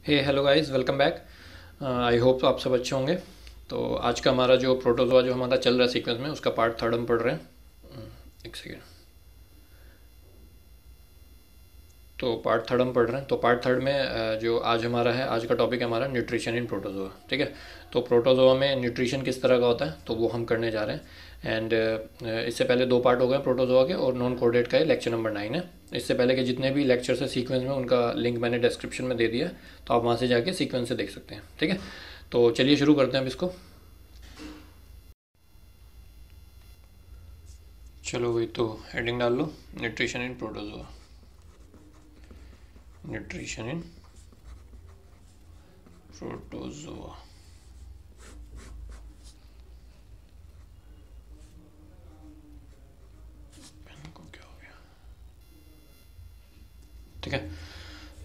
Hey hello guys, welcome back. I hope आप सब अच्छे होंगे। तो आज का हमारा जो प्रोटोजोआ जो हमारा चल रहा है सीक्वेंस में, उसका पार्ट थर्ड हम पढ़ रहे हैं। एक सेकेंड। तो पार्ट थर्ड हम पढ़ रहे हैं। तो पार्ट थर्ड में जो आज हमारा है, आज का टॉपिक है हमारा न्यूट्रिशन इन प्रोटोजोआ। ठीक है। तो प्रोटोजोआ में न्यूट्रिशन किस तरह का होता है तो वो हम करने जा रहे हैं। एंड इससे पहले दो पार्ट हो गए प्रोटोजोआ के, और नॉन कोडेड का लेक्चर नंबर 9 है। इससे पहले के जितने भी लेक्चर्स है सीक्वेंस में, उनका लिंक मैंने डिस्क्रिप्शन में दे दिया है, तो आप वहाँ से जाके सीक्वेंस से देख सकते हैं। ठीक है। तो चलिए शुरू करते हैं अब इसको। चलो भाई, तो हेडिंग डाल लो, nutrition in protozoa. Nutrition in protozoa. को क्या हो गया? ठीक है।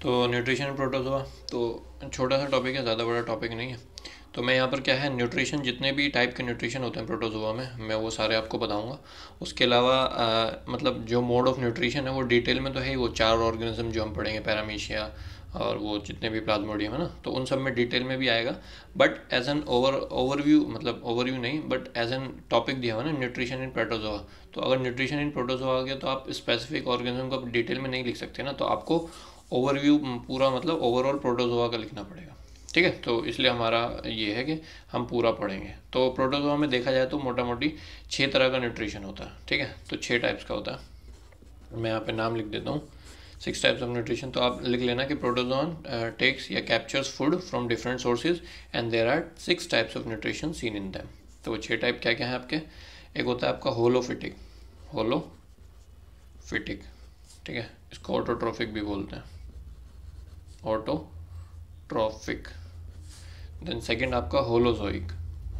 तो न्यूट्रिशन प्रोटोजोआ तो छोटा सा टॉपिक है, ज़्यादा बड़ा टॉपिक नहीं है। तो मैं यहाँ पर क्या है, न्यूट्रिशन जितने भी टाइप के न्यूट्रिशन होते हैं प्रोटोजोआ में, मैं वो सारे आपको बताऊँगा। उसके अलावा मतलब जो मोड ऑफ न्यूट्रिशन है वो डिटेल में तो है ही, वो 4 ऑर्गेनिज्म जो हम पढ़ेंगे, पैरामीशिया और वो जितने भी प्लाज्मोडियम है ना, तो उन सब में डिटेल में भी आएगा। बट एज एन ओवरव्यू, मतलब ओवरव्यू नहीं, बट एज एन टॉपिक दिया हुआ ना, न्यूट्रिशन इन प्रोटोजोआ। तो अगर न्यूट्रिशन इन प्रोटोजोआ आ गया तो आप स्पेसिफिक ऑर्गेनिज्म को डिटेल में नहीं लिख सकते ना, तो आपको ओवरव्यू पूरा, मतलब ओवरऑल प्रोटोजोआ का लिखना पड़ेगा। ठीक है। तो इसलिए हमारा ये है कि हम पूरा पढ़ेंगे। तो प्रोटोजोआ में देखा जाए तो मोटा मोटी 6 तरह का न्यूट्रिशन होता है। ठीक है। तो 6 टाइप्स का होता है। मैं यहाँ पे नाम लिख देता हूँ, 6 टाइप्स ऑफ न्यूट्रिशन। तो आप लिख लेना कि प्रोटोजोन टेक्स या captures food from different sources and there are 6 types of nutrition seen in them. तो वो 6 टाइप क्या क्या है आपके? एक होता है आपका होलोफिटिक। होलोफिटिक। ठीक है। इसको ऑटोट्रॉफिक भी बोलते हैं, ऑटोट्रॉफिक। देन सेकंड आपका होलोजोइक।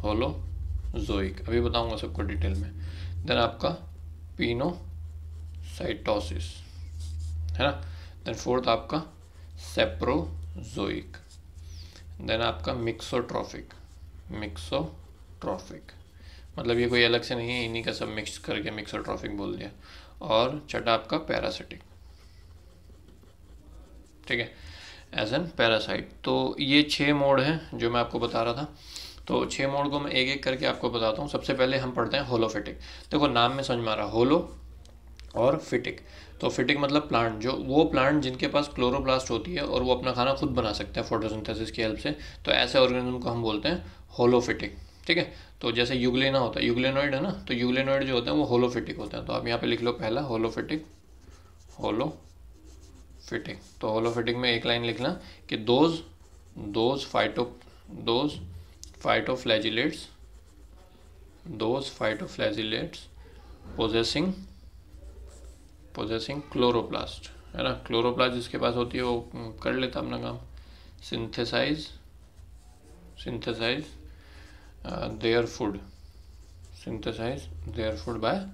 होलोजोइक अभी बताऊंगा सबको डिटेल में। देन आपका पिनोसाइटोसिस, है ना। देन फोर्थ आपका सेप्रोजोइक। देन आपका मिक्सोट्रॉफिक। मिक्सोट्रॉफिक मतलब ये कोई अलग से नहीं है, इन्हीं का सब मिक्स करके मिक्सोट्रॉफिक बोल दिया। और छठा आपका पैरासिटिक। ठीक है। As an parasite. तो ये 6 मोड हैं जो मैं आपको बता रहा था। तो 6 मोड को मैं एक एक करके आपको बताता हूँ। सबसे पहले हम पढ़ते हैं होलोफिटिक। देखो नाम में समझ में आ रहा, होलो और फिटिक। तो फिटिक मतलब प्लांट, जो वो प्लांट जिनके पास क्लोरोप्लास्ट होती है और वो अपना खाना खुद बना सकते हैं फोटोसिंथेसिस की हेल्प से, तो ऐसे ऑर्गेनिज्म को हम बोलते हैं होलोफिटिक। ठीक है। तो जैसे यूग्लेना होता है, यूग्लेनॉइड है ना, तो यूग्लेनॉइड जो होते हैं वो होलोफिटिक होते हैं। तो आप यहाँ पे लिख लो पहला होलोफिटिक। होलोफिटिक। तो होलोफिटिक में एक लाइन लिखना कि those those phytoflagellates those phytoflagellates possessing possessing chloroplast, है ना। क्लोरोप्लास्ट जिसके पास होती है वो कर लेता अपना काम, synthesize synthesize their food synthesize their food by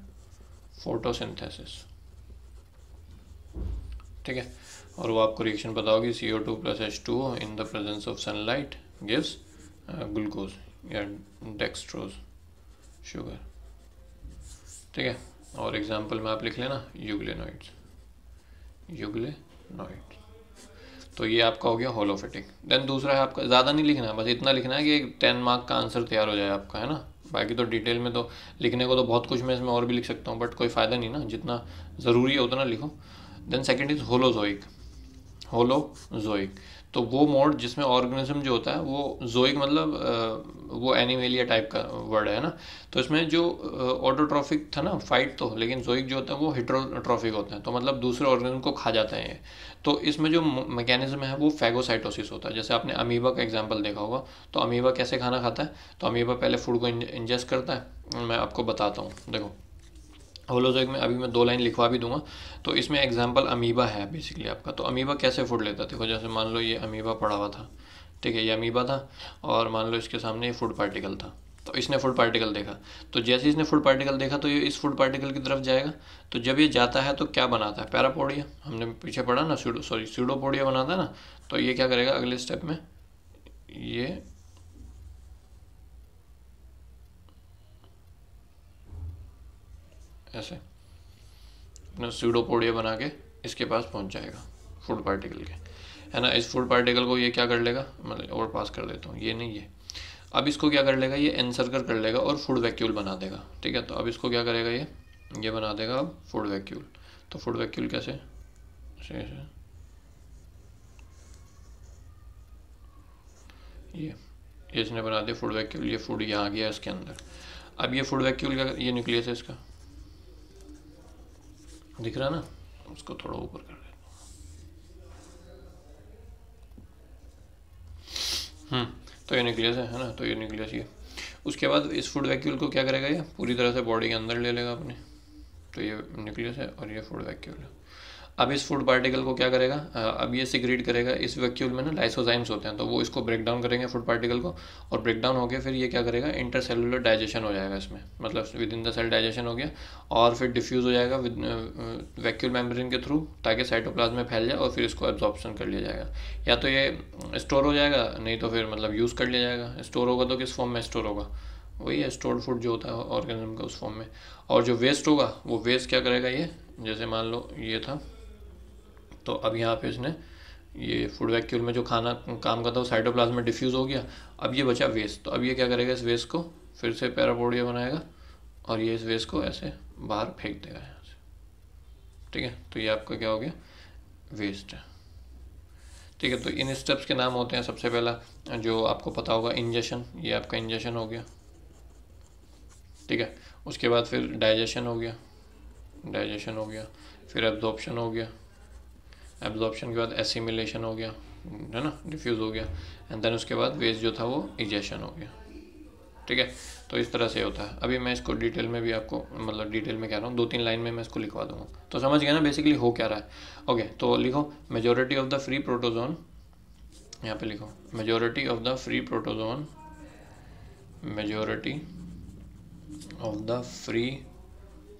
photosynthesis. ठीक है। और वो आपको रिएक्शन पता होगी, CO2 plus H2O in the presence of sunlight gives glucose या डेक्सट्रोज शुगर। ठीक है। और एग्जाम्पल में आप लिख लेना यूग्लेनॉइड्स। यूग्लेनॉइड। तो ये आपका हो गया होलोफिटिक। देन दूसरा है आपका, ज़्यादा नहीं लिखना है, बस इतना लिखना है कि 10 मार्क का आंसर तैयार हो जाए आपका, है ना। बाकी तो डिटेल में तो लिखने को तो बहुत कुछ मैं इसमें और भी लिख सकता हूँ, बट कोई फ़ायदा नहीं ना, जितना ज़रूरी है उतना लिखो। Then second is holozoic. Holozoic तो वो मोड जिसमें ऑर्गेनिज्म जो होता है वो जोइक, मतलब वो एनिमेलिया टाइप का वर्ड है ना। तो इसमें जो ऑटोट्रॉफिक था ना, फाइट तो, लेकिन जोइक जो होता है वो हिट्रोट्रॉफिक होता है, तो मतलब दूसरे ऑर्गेनिज्म को खा जाते हैं ये। तो इसमें जो मैकेनिज्म है वो फैगोसाइटोसिस होता है। जैसे आपने अमीबा का एग्जाम्पल देखा होगा, तो अमीबा कैसे खाना खाता है, तो अमीबा पहले फूड को इंजेस्ट करता है। मैं आपको बताता हूँ, देखो होलोजोइक में अभी मैं 2 लाइन लिखवा भी दूंगा। तो इसमें एग्जांपल अमीबा है बेसिकली आपका। तो अमीबा कैसे फूड लेता है, देखो जैसे मान लो ये अमीबा पड़ा हुआ था, ठीक है, ये अमीबा था, और मान लो इसके सामने ये फूड पार्टिकल था। तो इसने फूड पार्टिकल देखा, तो जैसे इसने फूड पार्टिकल देखा तो ये इस फूड पार्टिकल की तरफ जाएगा। तो जब ये जाता है तो क्या बनाता है, पैरापोडिया। हमने पीछे पढ़ा ना, स्यूडोपोडिया बनाता है ना। तो ये क्या करेगा अगले स्टेप में, ये ऐसे अपना स्यूडोपोडिया बना के इसके पास पहुंच जाएगा फूड पार्टिकल के। है ना। इस फूड पार्टिकल को ये क्या कर लेगा, मतलब और पास कर देता हूँ, ये नहीं है। अब इसको क्या कर लेगा, ये एनसर्कल कर लेगा और फूड वैक्यूल बना देगा, ठीक है। तो अब इसको क्या करेगा, ये बना देगा अब फूड वैक्यूल। तो फूड वैक्यूल कैसे, ये इसने बना दिया फूड वैक्यूल, ये फूड यहाँ गया इसके अंदर। अब ये फूड वैक्यूल का ये न्यूक्लियस है इसका, दिख रहा ना, उसको थोड़ा ऊपर कर देता हूँ। तो ये न्यूक्लियस है ना, तो ये न्यूक्लियस ये। उसके बाद इस फूड वैक्यूल को क्या करेगा, ये पूरी तरह से बॉडी के अंदर ले लेगा अपने। तो ये न्यूक्लियस है और ये फूड वैक्यूल है। अब इस फूड पार्टिकल को क्या करेगा, अब ये सिक्रीट करेगा, इस वैक्यूल में ना लाइसोजाइम्स होते हैं, तो वो इसको ब्रेक डाउन करेंगे फूड पार्टिकल को, और ब्रेक डाउन हो गया फिर ये क्या करेगा, इंटरसेलुलर डाइजेशन हो जाएगा इसमें, मतलब with in the cell digestion हो गया, और फिर डिफ्यूज़ हो जाएगा विद वैक्यूल मेम्ब्रेन के थ्रू, ताकि साइटोप्लाज्म में फैल जाए और फिर इसको एब्जॉर्प्शन कर लिया जाएगा। या तो ये स्टोर हो जाएगा, नहीं तो फिर मतलब यूज़ कर लिया जाएगा। स्टोर होगा तो किस फॉर्म में स्टोर होगा, वही है स्टोर्ड फूड जो होता है ऑर्गेनिज्म का, उस फॉर्म में। और जो वेस्ट होगा वो वेस्ट क्या करेगा, ये जैसे मान लो ये था, तो अब यहाँ पे इसने ये फूड वैक्यूल में जो खाना काम करता है वो साइटोप्लाज्म में डिफ्यूज़ हो गया। अब ये बचा वेस्ट, तो अब ये क्या करेगा, इस वेस्ट को फिर से पैरापोडिया बनाएगा और ये इस वेस्ट को ऐसे बाहर फेंक देगा यहाँ से, ठीक है। तो ये आपका क्या हो गया, वेस्ट है, ठीक है। तो इन स्टेप्स के नाम होते हैं, सबसे पहला जो आपको पता होगा इंजेशन, ये आपका इंजेशन हो गया, ठीक है। उसके बाद फिर डाइजेशन हो गया, डाइजेशन हो गया, फिर एब्जॉर्प्शन हो गया, एब्जॉर्प्शन के बाद एसिमिलेशन हो गया, है ना, डिफ्यूज़ हो गया, एंड देन उसके बाद वेस्ट जो था वो इजेशन हो गया, ठीक है। तो इस तरह से होता है। अभी मैं इसको डिटेल में भी आपको, मतलब डिटेल में कह रहा हूँ, 2-3 लाइन में मैं इसको लिखवा दूंगा, तो समझ गया ना बेसिकली हो क्या रहा है। ओके, तो लिखो majority of the free protozoan, यहाँ पे लिखो majority of the free protozoan, majority of the free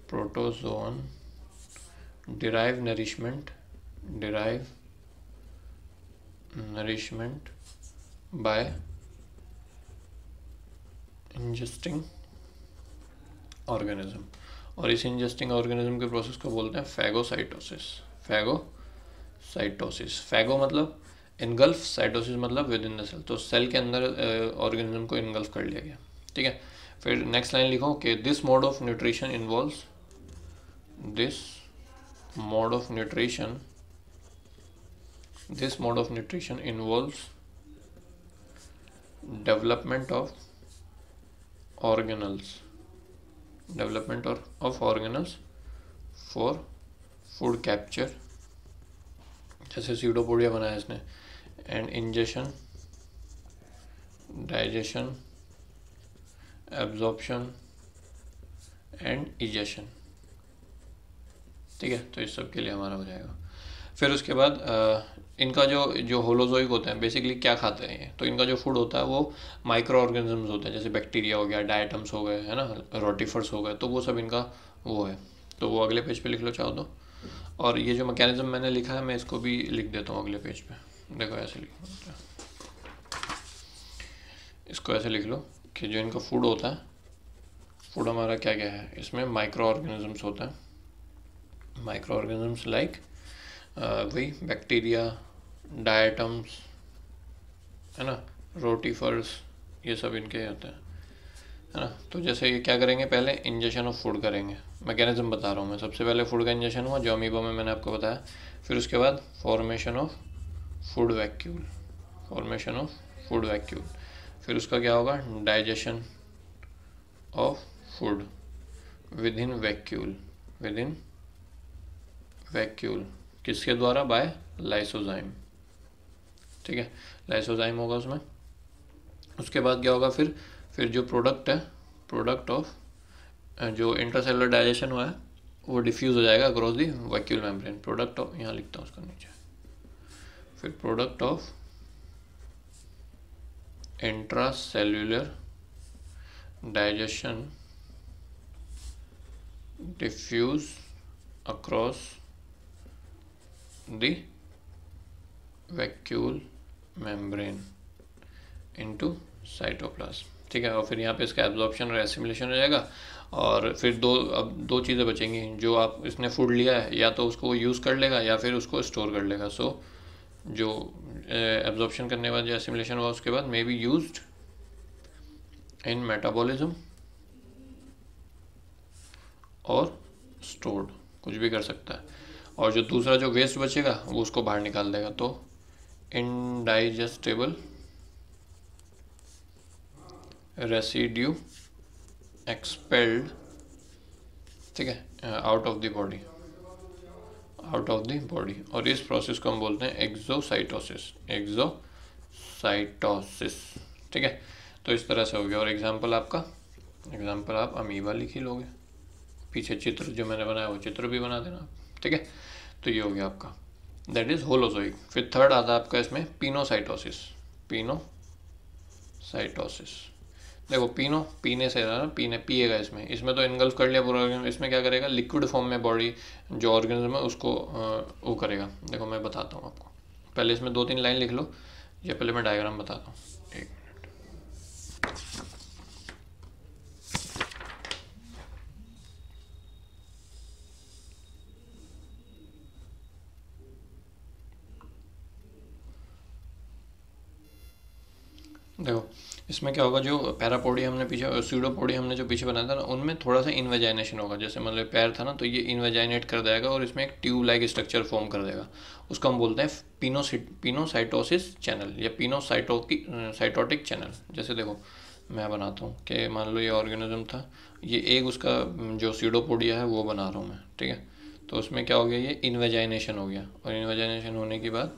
protozoan derive nourishment by ingesting organism, और इस इंजेस्टिंग ऑर्गेनिज्म के प्रोसेस को बोलते हैं फैगोसाइटोसिस। फैगोसाइटोसिस, फैगो मतलब इनगल्फ, साइटोसिस मतलब विद इन द सेल, तो सेल के अंदर ऑर्गेनिज्म को इनगल्फ कर लिया गया, ठीक है। फिर नेक्स्ट लाइन लिखो कि this mode of nutrition involves, this mode of nutrition involves development of organelles for food capture, जैसे सीडोपोडिया बनाया इसने, and ingestion, digestion, absorption and egestion, ठीक है। तो इस सब के लिए हमारा हो जाएगा। फिर उसके बाद इनका जो होलोजोइक होते हैं बेसिकली क्या खाते हैं ये, तो इनका जो फूड होता है वो माइक्रो ऑर्गेनिजम्स होते हैं, जैसे बैक्टीरिया हो गया, डायटम्स हो गए, है ना, रोटिफर्स हो गए, तो वो सब इनका वो है। तो वो अगले पेज पे लिख लो चाहो तो, और ये जो मैकेनिज्म मैंने लिखा है मैं इसको भी लिख देता हूँ अगले पेज पे। देखो ऐसे लिखो, इसको ऐसे लिख लो कि जो इनका फूड होता है, फूड हमारा क्या क्या है, इसमें माइक्रो ऑर्गेनिजम्स होता है, माइक्रो ऑर्गेनिजम्स लाइक वही बैक्टीरिया, डायटम्स, है ना, रोटीफर्स, ये सब इनके होते हैं, है ना। तो जैसे ये क्या करेंगे, पहले इंजेक्शन ऑफ फूड करेंगे, मैकेनिज्म बता रहा हूँ मैं। सबसे पहले फूड का इंजेक्शन हुआ जो अमीबा में मैंने आपको बताया, फिर उसके बाद फॉर्मेशन ऑफ फूड वैक्यूल, फिर उसका क्या होगा, digestion of food with in vacuole, किसके द्वारा, बाय लाइसोजाइम, ठीक है, लाइसोजाइम होगा उसमें। उसके बाद क्या होगा, फिर जो प्रोडक्ट ऑफ जो इंटरसेलुलर डाइजेशन हुआ है वो डिफ्यूज़ हो जाएगा across the vacuole membrane, product of, यहाँ लिखता हूँ उसको नीचे, फिर product of intracellular digestion diffuse across the vacuole membrane into cytoplasm, ठीक है। और फिर यहाँ पे इसका एब्जॉर्प्शन और एसिमिलेशन हो जाएगा, और फिर दो चीज़ें बचेंगी, जो आप इसने फूड लिया है या तो उसको यूज़ कर लेगा या फिर उसको स्टोर कर लेगा। सो जो एब्जॉर्प्शन करने के बाद जो एसिमिलेशन हुआ उसके बाद may be used in metabolism और स्टोर्ड, कुछ भी कर सकता है। और जो दूसरा जो वेस्ट बचेगा वो उसको बाहर निकाल देगा, तो इनडाइजेस्टेबल रेसिड्यू एक्सपेल्ड, ठीक है, out of the body, out of the body. और इस प्रोसेस को हम बोलते हैं एक्सोसाइटोसिस, एक्सोसाइटोसिस, ठीक है। तो इस तरह से हो गया। और एग्जांपल आपका, एग्जांपल आप अमीबा लिख ही लोगे, पीछे चित्र जो मैंने बनाया वो चित्र भी बना देना, ठीक है। तो ये हो गया आपका, दैट इज होलोजोइक। फिर थर्ड आता है आपका इसमें पिनोसाइटोसिस, पिनोसाइटोसिस। देखो पिनो पीने से है ना, पीने पिएगा, इसमें तो इनगल्फ कर लिया पूरा ऑर्गेनिज्म। इसमें क्या करेगा, लिक्विड फॉर्म में बॉडी जो ऑर्गेनिज्म है उसको वो करेगा। देखो मैं बताता हूँ आपको, पहले इसमें 2-3 लाइन लिख लो, या पहले मैं डायग्राम बताता हूँ, एक मिनट। देखो इसमें क्या होगा, जो पैरापोडिया हमने पीछे, स्यूडोपोडिया हमने जो पीछे बनाया था ना, उनमें थोड़ा सा इनवेजाइनेशन होगा। जैसे मतलब पैर था ना, तो ये इनवेजाइनेट कर देगा और इसमें एक ट्यूब लाइक स्ट्रक्चर फॉर्म कर देगा। उसको हम बोलते हैं पिनोसाइटोसिस चैनल या पिनोसाइटोटिक चैनल। जैसे देखो मैं बनाता हूँ कि मान लो ये ऑर्गेनिज्म था, ये एक उसका जो स्यूडोपोडिया है वो बना रहा हूँ मैं, ठीक है। तो उसमें क्या हो गया, ये इनवेजाइनेशन हो गया, और इनवेजाइनेशन होने के बाद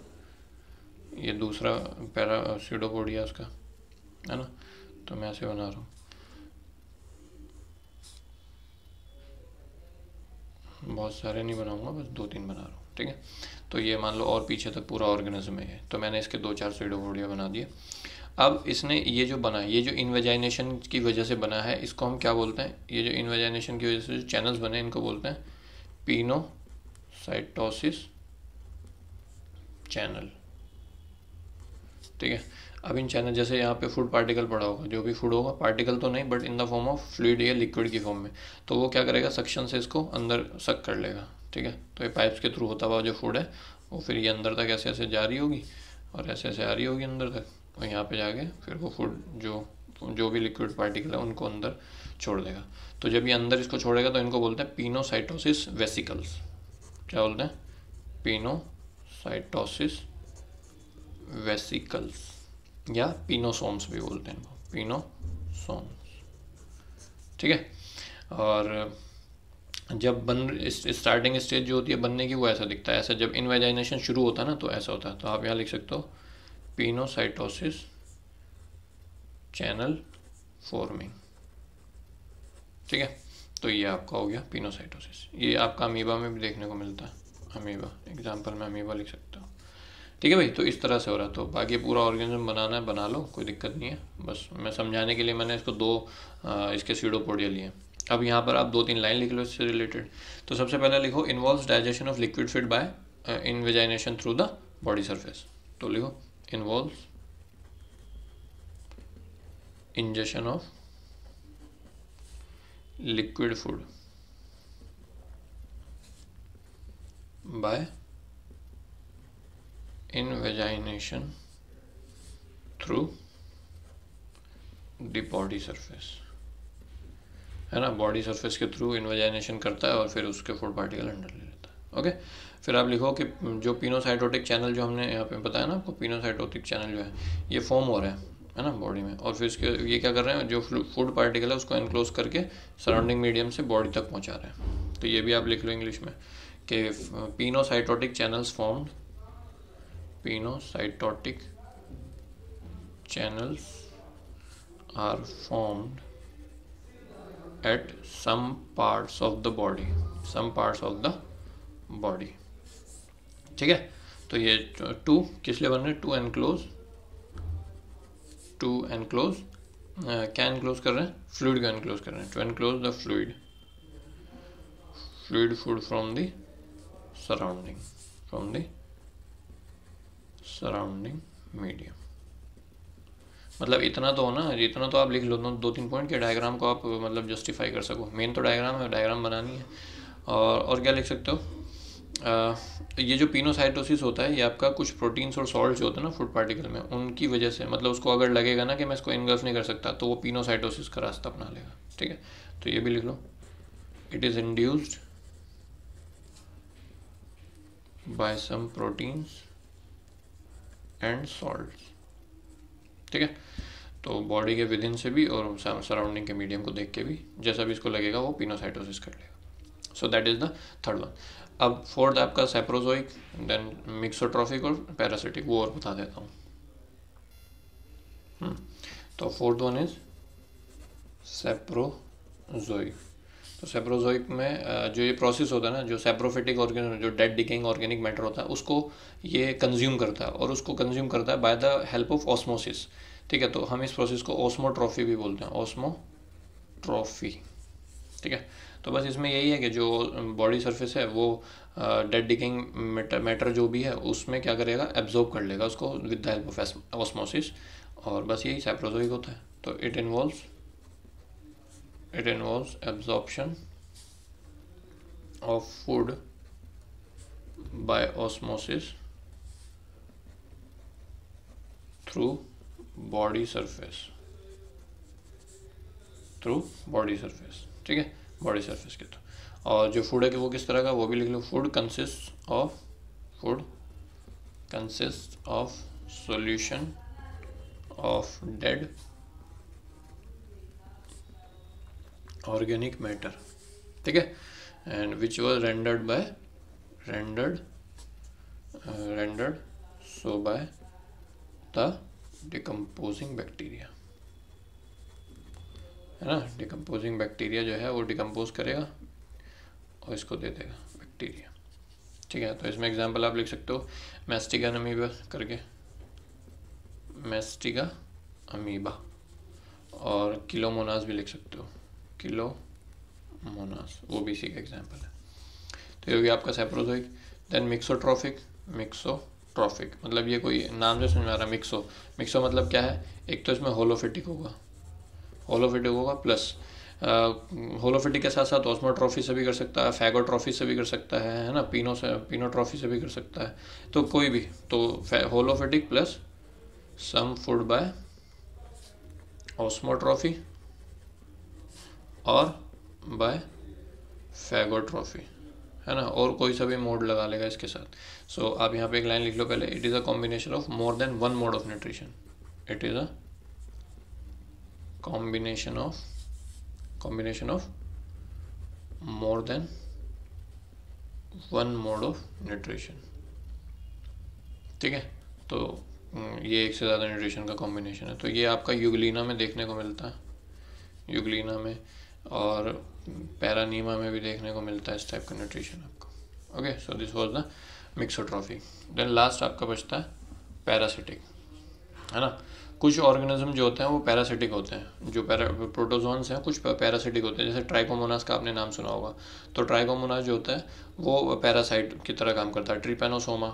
ये दूसरा पैरा स्यूडोपोडिया उसका है ना, तो मैं ऐसे बना रहा हूँ, बहुत सारे नहीं बनाऊंगा, बस 2-3 बना रहा हूँ, ठीक है। तो ये मान लो और पीछे तक पूरा ऑर्गेनिज्म है, तो मैंने इसके 2-4 स्यूडोपोडिया बना दिए। अब इसने ये जो बना, ये जो इनवेजाइनेशन की वजह से बना है, इसको हम क्या बोलते हैं, ये जो इनवेजाइनेशन की वजह से जो चैनल्स बने इनको बोलते हैं पिनोसाइटोसिस चैनल, ठीक है। अब इन चैनल, जैसे यहाँ पे फूड पार्टिकल पड़ा होगा, जो भी फूड होगा, पार्टिकल तो नहीं but in the form of fluid या लिक्विड की फॉर्म में, तो वो क्या करेगा, सक्शन से इसको अंदर सक कर लेगा, ठीक है। तो ये पाइप्स के थ्रू होता हुआ जो फूड है वो फिर ये अंदर तक ऐसे ऐसे जा रही होगी और ऐसे ऐसे आ रही होगी अंदर तक, और यहाँ पे जाके फिर वो फूड जो भी लिक्विड पार्टिकल है उनको अंदर छोड़ देगा। तो जब ये अंदर इसको छोड़ेगा तो इनको बोलते हैं पिनोसाइटोसिस वेसिकल्स। क्या बोलते हैं, पिनोसाइटोसिस वेसिकल्स, या पिनोसोम्स भी बोलते हैं इनको, पिनोसोम्स, ठीक है। और जब बन स्टार्टिंग स्टेज जो होती है बनने की वो ऐसा दिखता है, ऐसा जब इनवेजाइनेशन शुरू होता है ना तो ऐसा होता है। तो आप यहाँ लिख सकते हो पिनोसाइटोसिस चैनल फॉर्मिंग, ठीक है। तो ये आपका हो गया पिनोसाइटोसिस। ये आपका अमीबा में भी देखने को मिलता है, अमीबा, एग्जाम्पल में अमीबा लिख सकता हूँ, ठीक है भाई। तो इस तरह से हो रहा है। तो बाकी पूरा ऑर्गेनिज्म बनाना है बना लो, कोई दिक्कत नहीं है, बस मैं समझाने के लिए मैंने इसको 2 इसके स्यूडोपोडिया लिए। अब यहाँ पर आप 2-3 लाइन लिख लो इससे रिलेटेड। तो सबसे पहले लिखो, involves digestion of liquid feed by invagination through the body surface. तो लिखो involves ingestion of liquid food by invagination through the body surface, है ना। बॉडी सरफेस के थ्रू इनवेजाइनेशन करता है और फिर उसके फूड पार्टिकल अंदर ले लेता है, ओके। फिर आप लिखो कि जो पिनोसाइटोटिक चैनल जो हमने यहाँ पे बताया ना आपको, पिनोसाइटोटिक चैनल जो है ये फॉर्म हो रहा है ना बॉडी में, और फिर इसके ये क्या कर रहे हैं, जो फूड पार्टिकल है उसको एनक्लोज करके सराउंडिंग मीडियम से बॉडी तक पहुँचा रहे हैं। तो ये भी आप लिख लो इंग्लिश में कि pinocytotic channels formed, pinocytotic channels are formed at some parts of the body, some parts of the body, ठीक है। तो ये 2 किस लिए बन रहे हैं, टू एनक्लोज क्या एनक्लोज कर रहे हैं, फ्लूइड को एनक्लोज कर रहे हैं, to enclose the fluid food from the surrounding medium. मतलब इतना तो हो ना, इतना तो आप लिख लो 2-3 पॉइंट के डायग्राम को आप मतलब जस्टिफाई कर सको। मेन तो डायग्राम है, डायग्राम बनानी है। और क्या लिख सकते हो, ये जो पिनोसाइटोसिस होता है ये आपका कुछ प्रोटीन्स और सॉल्ट जो होते हैं ना फूड पार्टिकल में, उनकी वजह से, मतलब उसको अगर लगेगा ना कि मैं इसको इनगल्फ नहीं कर सकता तो वो पिनोसाइटोसिस का रास्ता अपना लेगा। ठीक है, तो ये भी लिख लो, it is induced by some proteins and salt. ठीक है, तो बॉडी के विद इन से भी और सराउंडिंग के मीडियम को देख के भी जैसा भी इसको लगेगा वो पिनोसाइटोसिस कर लेगा। So that is the third one. अब फोर्थ आपका सेप्रोजोइक, देन मिक्सोट्रॉफिक और पैरासिटिक, वो और बता देता हूँ। तो फोर्थ वन इज सेप्रोजोइक। तो सेप्रोजोइक में जो ये प्रोसेस होता है ना, जो सेप्रोफिटिक ऑर्गेनिज्म, जो डेड डिकेइंग ऑर्गेनिक मैटर होता है उसको ये कंज्यूम करता है, और उसको कंज्यूम करता है by the help of osmosis. ठीक है, तो हम इस प्रोसेस को ऑस्मोट्रॉफी भी बोलते हैं, ऑस्मोट्रॉफी। ठीक है, तो बस इसमें यही है कि जो बॉडी सरफेस है वो डेड डिकेइंग मैटर जो भी है उसमें क्या करेगा, एब्जॉर्ब कर लेगा उसको with the help of osmosis, और बस यही सेप्रोजोइक होता है। तो it involves absorption of food by osmosis through body surface, ठीक है, बॉडी सरफेस के तो। और जो फूड है कि वो किस तरह का, वो भी लिख लो, food consist of solution of dead organic matter. ठीक है, and which was rendered so by the decomposing bacteria, है ना। डिकम्पोजिंग बैक्टीरिया जो है वो डिकम्पोज करेगा और इसको दे देगा बैक्टीरिया। ठीक है, तो इसमें एग्जांपल आप लिख सकते हो मैस्टिका अमीबा करके, मैस्टिका अमीबा, और किलोमोनास भी लिख सकते हो, किलोमोनास, वो भी इसी का एग्जांपल है। तो ये हो गया आपका सेप्रोजोइक। देन मिक्सोट्रॉफिक मतलब ये कोई नाम से समझ में आ रहा है, मिक्सो मतलब क्या है, एक तो इसमें होलोफिटिक होगा प्लस होलोफिटिक के साथ साथ ऑस्मोट्रॉफी से भी कर सकता है, फैगोट्रॉफी से भी कर सकता है ना, पिनोट्रॉफी से भी कर सकता है, तो कोई भी, तो होलोफिटिक प्लस सम फूड बाय ऑस्मोट्रॉफी और बाय फैगोट्रॉफी, है ना, और कोई सा भी मोड लगा लेगा इसके साथ। सो आप यहाँ पे एक लाइन लिख लो पहले, it is a combination of more than one mod of nutrition, it is a combination of more than one mode of nutrition। ठीक है, तो ये एक से ज़्यादा न्यूट्रिशन का कॉम्बिनेशन है। तो ये आपका यूग्लिना में देखने को मिलता है, यूग्लिना में, और पैरानीमा में भी देखने को मिलता है इस टाइप का न्यूट्रिशन आपको। Okay, so this was the mixotrophy. Then last आपका बचता है पैरासिटिक, है ना। कुछ ऑर्गेनिज्म जो होते हैं वो पैरासिटिक होते हैं, जो प्रोटोजोन्स हैं कुछ पैरासिटिक होते हैं, जैसे ट्राइकोमोनास का आपने नाम सुना होगा। तो ट्राइकोमोनास जो होता है वो पैरासाइट की तरह काम करता है। ट्रिपेनोसोमा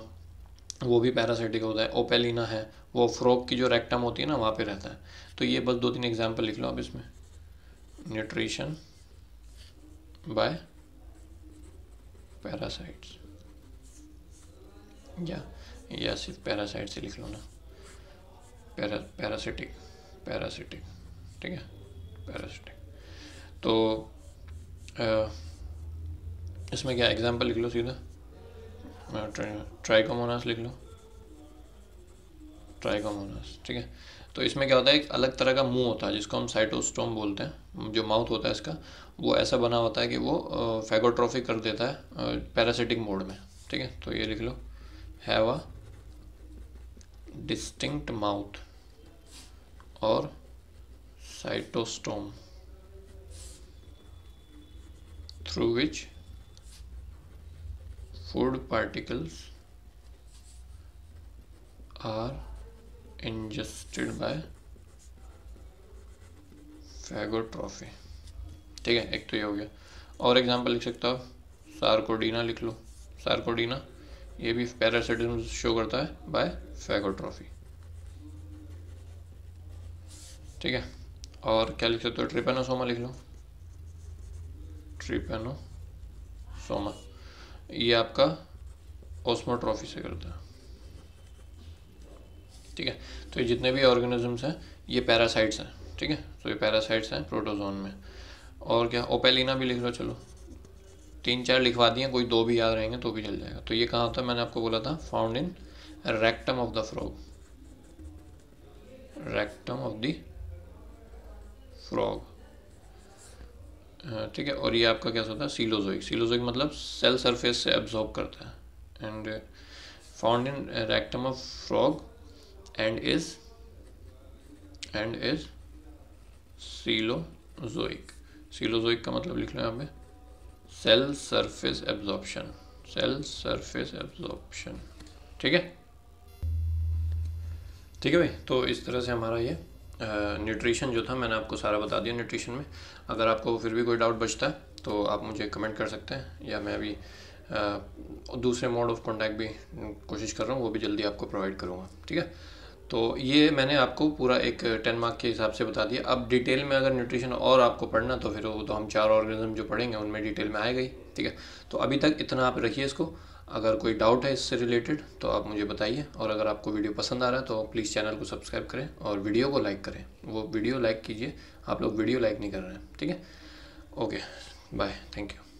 वो भी पैरासिटिक होता है। ओपेलिना है, वो फ्रॉग की जो रेक्टम होती है ना वहाँ पे रहता है। तो ये बस 2-3 एग्जाम्पल लिख लो आप इसमें, न्यूट्रिशन बाय पैरासाइट्स, या सिर्फ पैरासाइट से लिख लो ना, पैरासिटिक, ठीक है, पैरासिटिक। तो इसमें क्या एग्जांपल लिख लो सीधा, ट्राइकोमोनास लिख लो, ट्राइकोमोनास। ठीक है, तो इसमें क्या होता है, एक अलग तरह का मुंह होता है जिसको हम साइटोस्टोम बोलते हैं। जो माउथ होता है इसका, वो ऐसा बना होता है कि वो फैगोट्रॉफी कर देता है पैरासिटिक मोड में। ठीक है, तो ये लिख लो, हैव अ डिस्टिंक्ट माउथ और cytostome through which food particles are ingested by phagotrophy. ठीक है, एक तो ये हो गया। और एग्जांपल लिख सकता हो, सार्कोडीना लिख लो, सार्कोडीना ये भी पैरासिटिज्म शो करता है बाय फैगोट्रॉफी। ठीक है, और क्या लिख सकते हो, ट्रिपेनोसोमा लिख लो, ट्रिपेनोसोमा ये आपका ऑस्मोट्रॉफी से करता है। ठीक है, तो ये जितने भी ऑर्गेनिजम्स हैं ये पैरासाइट्स हैं। ठीक है, तो ये पैरासाइट्स हैं प्रोटोजोन में। और क्या, ओपेलिना भी लिख लो, चलो 3-4 लिखवा दिए, कोई 2 भी याद रहेंगे तो भी चल जाएगा। तो ये कहाँ होता है, मैंने आपको बोला था, found in rectum of the frog, rectum of the frog. ठीक है, और ये आपका क्या होता है, सीलोजोइक। सीलोजोइक मतलब सेल सरफेस से एब्जॉर्ब करता है। And found in rectum of frog and is coelozoic. Coelozoic का मतलब लिख लो यहाँ पे, cell surface absorption, cell surface absorption. ठीक है, ठीक है भाई। तो इस तरह से हमारा ये न्यूट्रिशन जो था मैंने आपको सारा बता दिया न्यूट्रिशन में। अगर आपको फिर भी कोई डाउट बचता है तो आप मुझे कमेंट कर सकते हैं, या मैं अभी दूसरे मोड ऑफ कांटेक्ट भी कोशिश कर रहा हूँ, वो भी जल्दी आपको प्रोवाइड करूँगा। ठीक है, तो ये मैंने आपको पूरा एक 10 मार्क के हिसाब से बता दिया। अब डिटेल में अगर न्यूट्रिशन और आपको पढ़ना तो फिर वो तो हम 4 ऑर्गेनिज्म जो पढ़ेंगे उनमें डिटेल में आएगा ही। ठीक है, तो अभी तक इतना आप रखिए इसको। अगर कोई डाउट है इससे रिलेटेड तो आप मुझे बताइए, और अगर आपको वीडियो पसंद आ रहा है तो प्लीज़ चैनल को सब्सक्राइब करें और वीडियो को लाइक करें। वो वीडियो लाइक कीजिए, आप लोग वीडियो लाइक नहीं कर रहे हैं। ठीक है, ओके, बाय, थैंक यू।